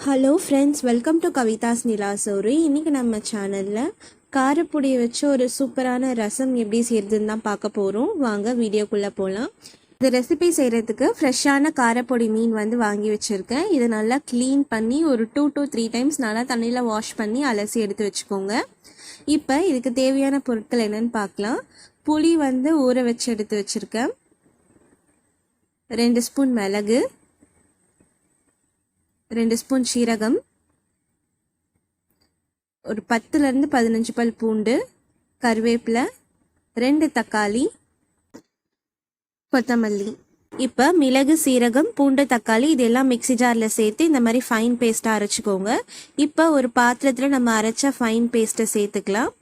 Hello friends, welcome to Kavitha's நிலாசோரி. இன்றைக்கி நம்ம சேனலில் காரப்பொடியை வச்சு ஒரு சூப்பரான ரசம் எப்படி செய்கிறதுன்னு தான் பார்க்க போகிறோம். வாங்க வீடியோக்குள்ளே போகலாம். இந்த ரெசிபி செய்கிறதுக்கு ஃப்ரெஷ்ஷான காரப்பொடி மீன் வாங்கி வச்சுருக்கேன். இதை நல்லா க்ளீன் பண்ணி ஒரு 2 to 3 டைம்ஸ் நல்லா தண்ணியில் வாஷ் பண்ணி அலசி எடுத்து வச்சுக்கோங்க. இப்போ இதுக்கு தேவையான பொருட்கள் என்னென்னு பார்க்கலாம். புளி ஊற வச்சு எடுத்து வச்சுருக்கேன். 2 ஸ்பூன் மிளகு, 2 ஸ்பூன் சீரகம், ஒரு 10 to 15 பல் பூண்டு, கருவேப்பிலை, 2 தக்காளி, கொத்தமல்லி. இப்போ மிளகு, சீரகம், பூண்டு, தக்காளி இதெல்லாம் மிக்ஸி ஜாரில் சேர்த்து இந்த மாதிரி ஃபைன் பேஸ்ட்டாக அரைச்சிக்கோங்க. இப்போ ஒரு பாத்திரத்தில் நம்ம அரைச்ச ஃபைன் பேஸ்ட்டை சேர்த்துக்கலாம்.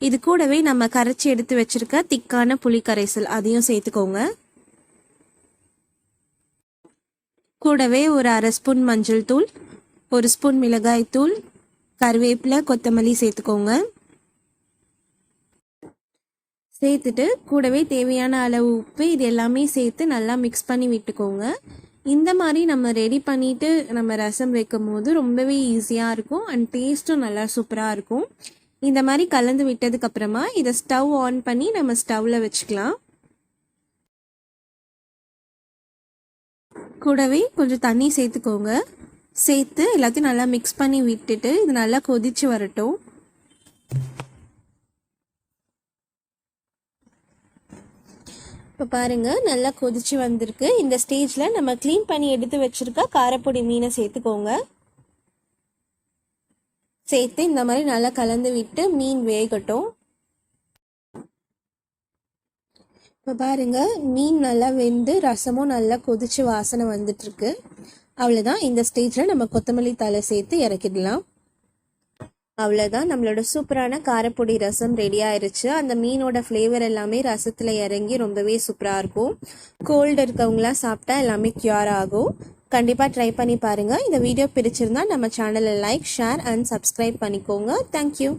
இது கூடவே நம்ம கரைச்சி எடுத்து வச்சிருக்க திக்கான புளி கரைசல் அதையும் சேர்த்துக்கோங்க. கூடவே ஒரு 1/2 ஸ்பூன் மஞ்சள் தூள், 1 ஸ்பூன் மிளகாய் தூள், கருவேப்பிலை, கொத்தமல்லி சேர்த்துக்கோங்க. சேர்த்துட்டு கூடவே தேவையான அளவு உப்பு இது எல்லாமே சேர்த்து நல்லா மிக்ஸ் பண்ணி விட்டுக்கோங்க. இந்த மாதிரி நம்ம ரெடி பண்ணிவிட்டு நம்ம ரசம் வைக்கும் போது ரொம்பவே ஈஸியாக இருக்கும் அண்ட் டேஸ்ட்டும் நல்லா சூப்பராக இருக்கும். இந்த மாதிரி கலந்து விட்டதுக்கப்புறமா இதை ஸ்டவ் ஆன் பண்ணி நம்ம ஸ்டவ்வில் வச்சுக்கலாம். கூடவே கொஞ்சம் தண்ணி சேர்த்துக்கோங்க. சேர்த்து எல்லாத்தையும் நல்லா மிக்ஸ் பண்ணி விட்டுட்டு இது நல்லா கொதிச்சு வரட்டும். இப்போ பாருங்கள், நல்லா கொதிச்சு வந்திருக்கு. இந்த ஸ்டேஜில் நம்ம க்ளீன் பண்ணி எடுத்து வச்சுருக்க காரப்பொடி மீனை சேர்த்துக்கோங்க. சேர்த்து இந்த மாதிரி நல்லா கலந்து விட்டு மீன் வேகட்டும். இப்போ பாருங்கள், மீன் நல்லா வெந்து ரசமும் நல்லா கொதிச்சு வாசனை வந்துட்டுருக்கு. அவ்வளோதான். இந்த ஸ்டேஜில் நம்ம கொத்தமல்லி தழை சேர்த்து இறக்கிடலாம். அவ்வளோதான், நம்மளோட சூப்பரான காரப்பொடி ரசம் ரெடி ஆயிடுச்சு. அந்த மீனோட ஃப்ளேவர் எல்லாமே ரசத்தில் இறங்கி ரொம்பவே சூப்பராக இருக்கும். கோல்டு இருக்கவங்களாம் சாப்பிட்டா எல்லாமே க்யூர் ஆகும். கண்டிப்பாக ட்ரை பண்ணி பாருங்கள். இந்த வீடியோ பிடிச்சிருந்தா நம்ம சேனலை லைக், ஷேர் அண்ட் சப்ஸ்கிரைப் பண்ணிக்கோங்க. தேங்க்யூ.